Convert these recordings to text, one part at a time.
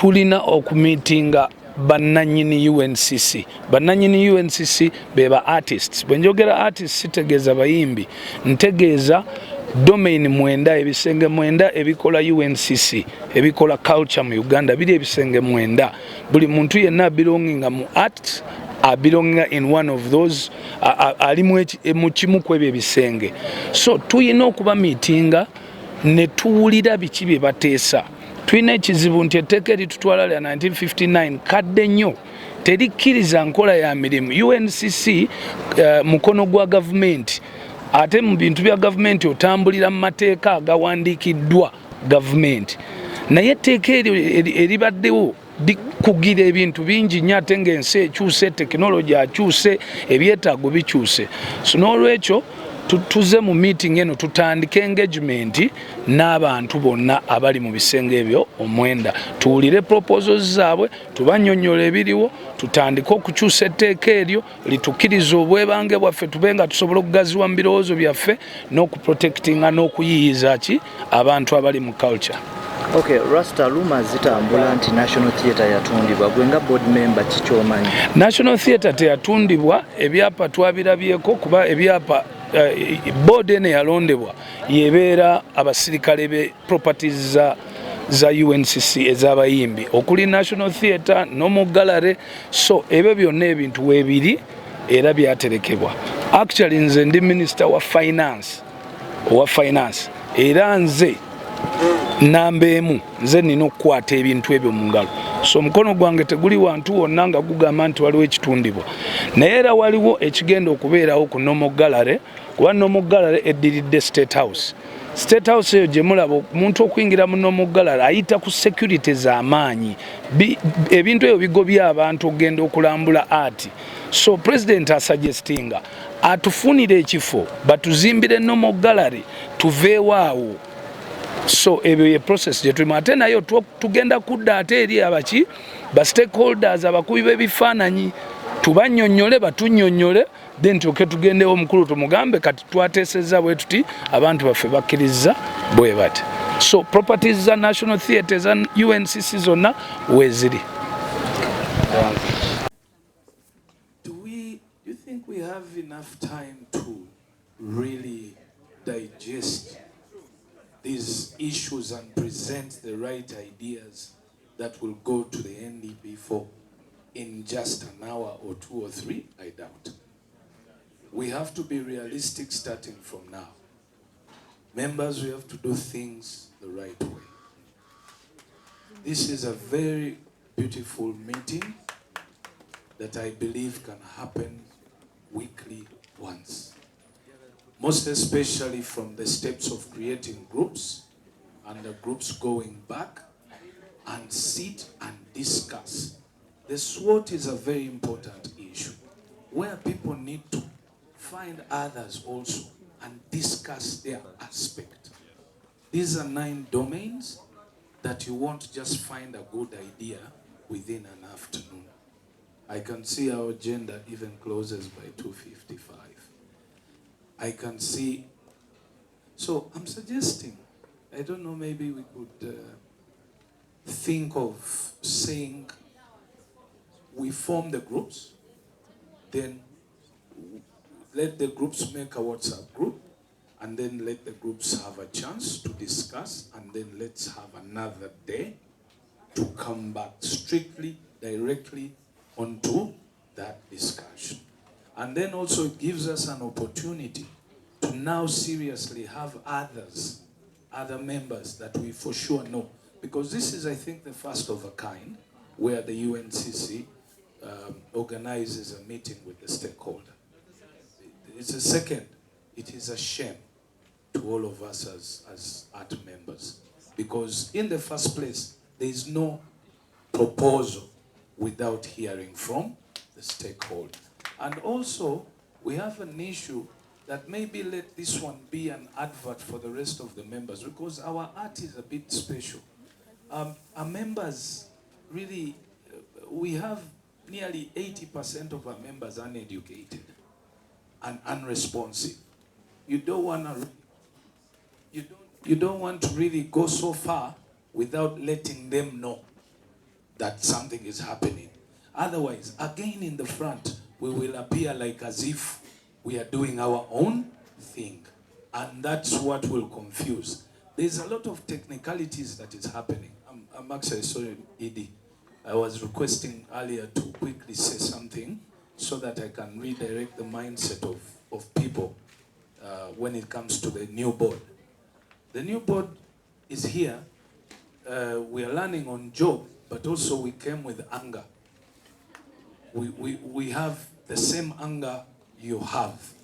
tulina okumitinga bannanyini UNCC. Bannanyini UNCC beba artists. Bwenjogera artists sitegeeza bayimbi, ntegeeza domain mwenda, ebisenge mwenda ebikola UNCC, ebikola culture mu Uganda, biri ebisenge mwenda. Buli muntu yenna belonginga mu art, belonginga in one of those, ali mu kimu kwebyo ebisenge. So tuyina okuba mitinga ne tuwulira biki bye bateesa. Tuyina ekizibu nti etteeka eritutwala lya 1959 kadde nnyo, terikkiriza nkola ya mirimu. UNCC mukono gwa gavumenti, ate mu bintu bya gavumenti otambulira mu mateeka agawandiikiddwa gavumenti. Naye etteeka eryo eribaddewo likugira ebintu bingi nnyo, ate ng'ensi ekyuse, tekinologi akyuse, ebyetaago bikyuse. So n'olwekyo tuze mu meeting eno tutandike engagement n'abantu bonna abali mu bisenge ebyo omwenda, tuwulire proposals zaabwe, tubannyonnyola ebiriwo, tutandike okukyusa etteeka eryo litukkiriza obwebange bwaffe, tube nga tusobola okugaziwa mu birowoozo byaffe n'okuprotectinga n'okuyiyiza ki abantu abali mu culture. Okay, Rasta rumors zitambula nti National Theatre yatundibwa. Gwe nga board member kikyomanyi? National Theatre teyatundibwa, ebyapa twabirabyeko kuba ebyapa board ene yalondebwa yebeera abasirikale be properties za UNCC ez'abayimbi okuli National Theatre no gallery. So ebyo byonna ebintu weebiri era byaterekebwa. Actually nze ndi minister wa finance era nze nambeemu nze nina okukwata ebintu ebyo mu ngalo. So omukono gwange teguli wantu wonna nga gugamba nti waliwo ekitundibwa, naye era waliwo ekigenda okubeerawo ku Normal Gallery, kuba Normal Gallery eddiridde State House. State House eyo gye mulaba omuntu okuyingira mu Normal Gallery ayita ku security z'amaanyi, ebintu ebyo bigobya abantu okugenda okulambula art. So president asuggestinga atufunire ekifo batuzimbire Normal Gallery tuveewo awo. So ebyo ye process gye tulimu, ate nayo tugenda kudda ate eri abaki ba stakeholders abakubi b'ebifaananyi tubannyonnyole batunnyonnyole, then tuke tugendewo omukulu tumugambe kati twateesezza bwe tuti abantu baffe bakkiriza bwe bati. So properties za National Theatre za UNCC zonna weeziri. Do you think we have enough time to really digest these issues and present the right ideas that will go to the NDP for in just an hour or 2 or 3? I doubt. We have to be realistic starting from now. Members, we have to do things the right way. This is a very beautiful meeting that I believe can happen weekly once. Most especially from the steps of creating groups and the groups going back and sit and discuss. The SWOT is a very important issue where people need to find others also and discuss their aspect. These are 9 domains that you won't just find a good idea within an afternoon. I can see our agenda even closes by 2:55. I can see, so I'm suggesting, I don't know, maybe we could think of saying we form the groups, then let the groups make a WhatsApp group, and then let the groups have a chance to discuss, and then let's have another day to come back strictly, directly onto that discussion. And then also it gives us an opportunity to now seriously have other members that we for sure know. Because this is, I think, the first of a kind where the UNCC organizes a meeting with the stakeholder. It's a second. It is a shame to all of us as art members. Because in the first place, there is no proposal without hearing from the stakeholder. And also, we have an issue that maybe let this one be an advert for the rest of the members, because our art is a bit special. Our members really, we have nearly 80% of our members uneducated and unresponsive. You don't want to really go so far without letting them know that something is happening. Otherwise, again in the front, we will appear like as if we are doing our own thing. And that's what will confuse. There's a lot of technicalities that is happening. I'm actually sorry, Eddy. I was requesting earlier to quickly say something so that I can redirect the mindset of people when it comes to the new board. The new board is here. We are learning on job, but also we came with anger. We have the same anger you have.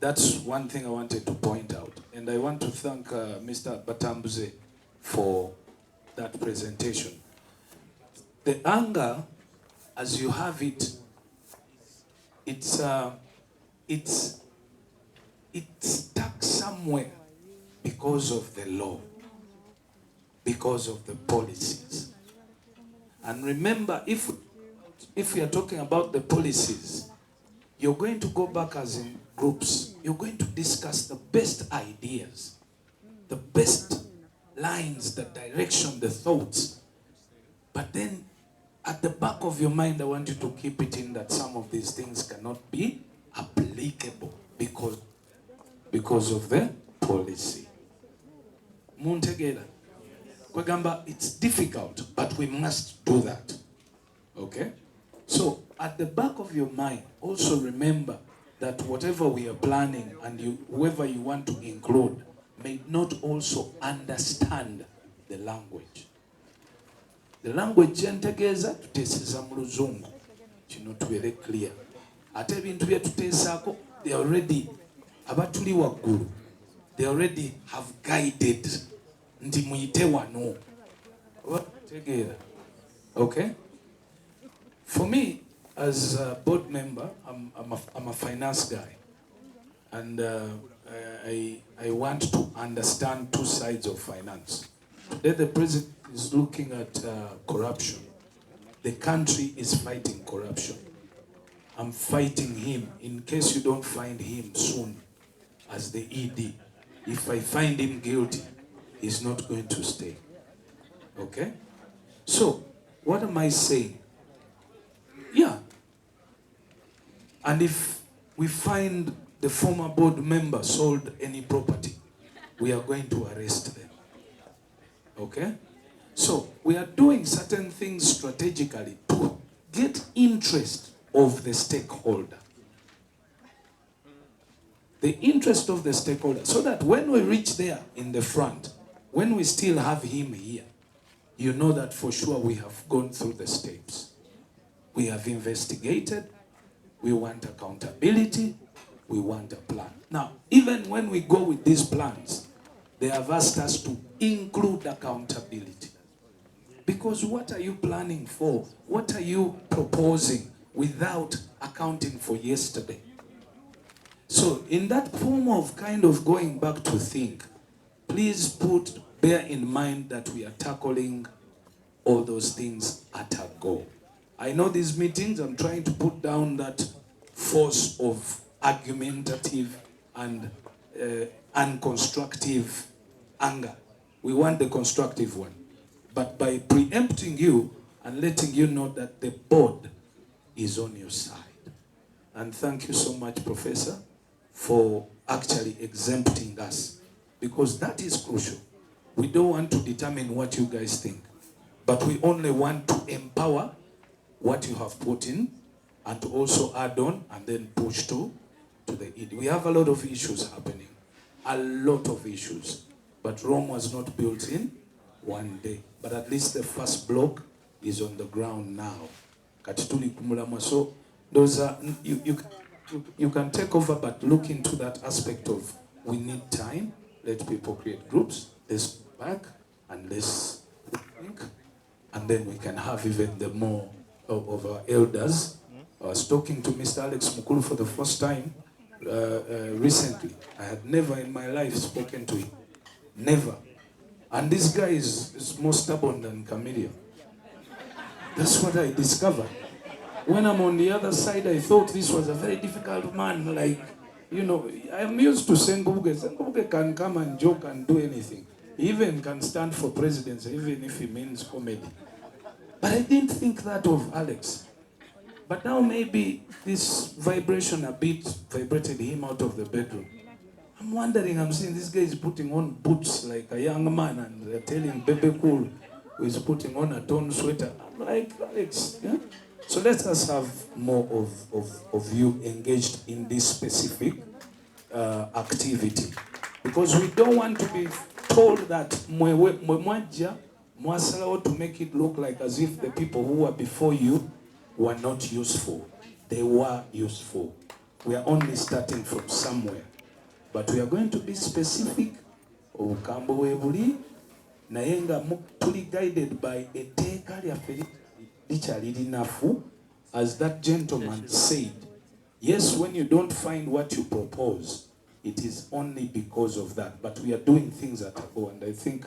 That's one thing I wanted to point out. And I want to thank Mr. Batambuze for that presentation. The anger, as you have it, it's stuck somewhere because of the law, because of the policies. And remember, if we are talking about the policies, you're going to go back as in groups. You're going to discuss the best ideas, the best lines, the direction, the thoughts. But then at the back of your mind, I want you to keep it in that some of these things cannot be applicable because of the policy. Muntegela. Kwegamba, it's difficult, but we must do that. Okay? So at the back of your mind, also remember that whatever we are planning and whoever you want to include may not also understand the language. The language yentegeeza tuteeseza mu luzungu. Kino tubeere clear. Ate ebintu bye tuteesaako, they already abatuli waggulu. They already have guided nti muyite wano. Tegeera. Okay? For me, as a board member, I'm a finance guy. And I want to understand two sides of finance. Today the president is looking at corruption. The country is fighting corruption. I'm fighting him. In case you don't find him soon as the ED, if I find him guilty, he's not going to stay. Okay? So, what am I saying? Yeah. And if we find the former board member sold any property, we are going to arrest them. Okay? So, we are doing certain things strategically to get interest of the stakeholder. The interest of the stakeholder, so that when we reach there in the front, when we still have him here, you know that for sure we have gone through the steps. We have investigated, we want accountability, we want a plan. Now, even when we go with these plans, they have asked us to include accountability. Because what are you planning for? What are you proposing without accounting for yesterday? So in that form of kind of going back to think, please bear in mind that we are tackling all those things at a go. I know these meetings, I'm trying to put down that force of argumentative and unconstructive anger. We want the constructive one. But by preempting you and letting you know that the board is on your side. And thank you so much, Professor, for actually exempting us. Because that is crucial. We don't want to determine what you guys think. But we only want to empower what you have put in and to also add on and then push to the ED. We have a lot of issues happening. A lot of issues. But Rome was not built in one day. But at least the first block is on the ground now. So those are, you can take over, but look into that aspect of we need time. Let people create groups. Let's go back and let's think. And then we can have even the more of our elders. I was talking to Mr. Alex Mukulu for the first time recently. I had never in my life spoken to him. Never. And this guy is more stubborn than Chameleon. That's what I discovered. When I'm on the other side, I thought this was a very difficult man. Like, you know, I'm used to Sengobuge. Sengobuge can come and joke and do anything. He even can stand for presidency, even if he means comedy. But I didn't think that of Alex. But now maybe this vibration a bit vibrated him out of the bedroom. I'm wondering, I'm seeing this guy is putting on boots like a young man, and they're telling Bebe Cool who is putting on a torn sweater. I'm like, Alex, yeah? So let us have more of you engaged in this specific activity. Because we don't want to be told that to make it look like as if the people who were before you were not useful. They were useful. We are only starting from somewhere. But we are going to be specific. Obukambo webuli naye nga tuli guided by etteeka lyaffe likyali linafu, as that gentleman said. Yes, when you don't find what you propose, it is only because of that. But we are doing things at a go. And I think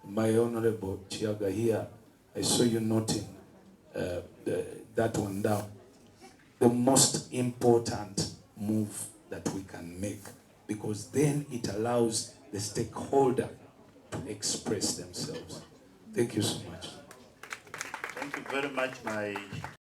my Honorable Chiaga here, I saw you noting that one down. The most important move that we can make, because then it allows the stakeholder to express themselves. Thank you so much. Thank you very much, my